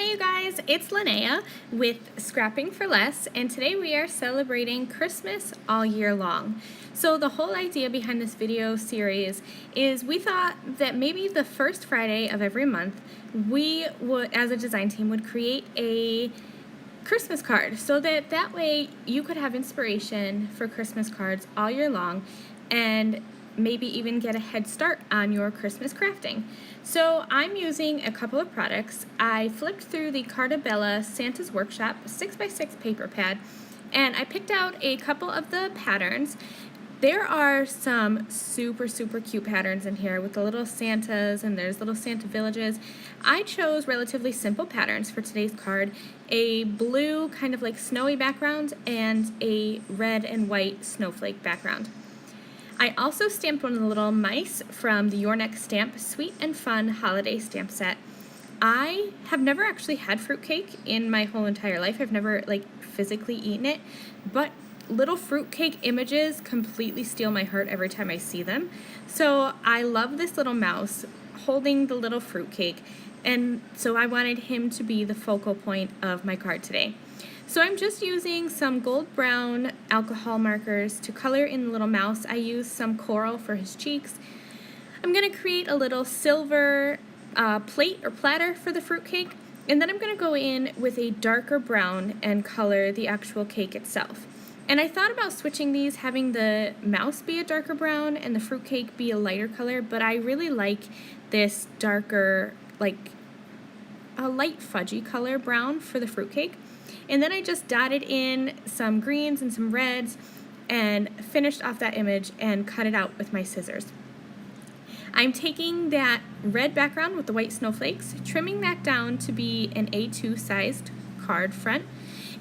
Hey you guys, it's Lynnea with Scrapping for Less, and today we are celebrating Christmas all year long. So the whole idea behind this video series is we thought that maybe the first Friday of every month we would, as a design team, would create a Christmas card so that way you could have inspiration for Christmas cards all year long and maybe even get a head start on your Christmas crafting. So I'm using a couple of products. I flipped through the Carta Bella Santa's Workshop 6x6 paper pad, and I picked out a couple of the patterns. There are some super cute patterns in here with the little Santas, and there's little Santa villages. I chose relatively simple patterns for today's card, a blue kind of like snowy background and a red and white snowflake background. I also stamped one of the little mice from the Your Next Stamp Sweet and Fun Holiday Stamp Set. I have never actually had fruitcake in my whole entire life. I've never physically eaten it, but little fruitcake images completely steal my heart every time I see them. So I love this little mouse holding the little fruitcake, and so I wanted him to be the focal point of my card today. So I'm just using some gold brown alcohol markers to color in the little mouse. I used some coral for his cheeks. I'm going to create a little silver plate or platter for the fruitcake, and then I'm going to go in with a darker brown and color the actual cake itself. And I thought about switching these, having the mouse be a darker brown and the fruitcake be a lighter color, but I really like this darker, like a light fudgy color brown for the fruitcake. And then I just dotted in some greens and some reds and finished off that image and cut it out with my scissors. I'm taking that red background with the white snowflakes, trimming that down to be an A2 sized card front,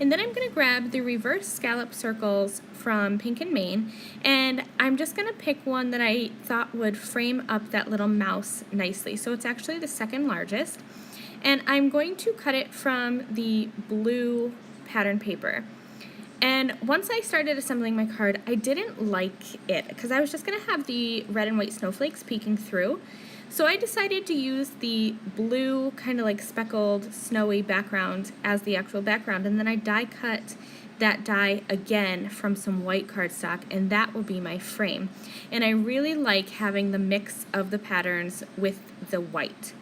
and then I'm going to grab the reverse scallop circles from Pink and Main, and I'm just going to pick one that I thought would frame up that little mouse nicely. So it's actually the second largest, and I'm going to cut it from the blue pattern paper. And once I started assembling my card, I didn't like it because I was just going to have the red and white snowflakes peeking through. So I decided to use the blue kind of like speckled snowy background as the actual background, and then I die cut that die again from some white cardstock, and that will be my frame. And I really like having the mix of the patterns with the white.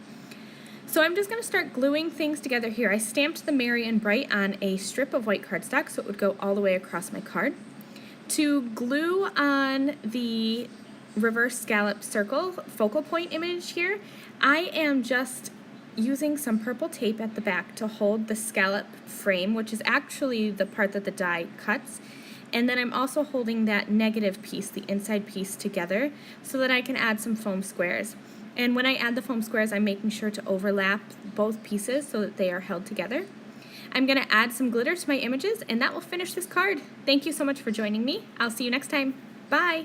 So I'm just going to start gluing things together here. I stamped the Merry and Bright on a strip of white cardstock so it would go all the way across my card. To glue on the reverse scallop circle focal point image here, I am just using some purple tape at the back to hold the scallop frame, which is actually the part that the die cuts. And then I'm also holding that negative piece, the inside piece, together so that I can add some foam squares. And when I add the foam squares, I'm making sure to overlap both pieces so that they are held together. I'm going to add some glitter to my images, and that will finish this card. Thank you so much for joining me. I'll see you next time. Bye!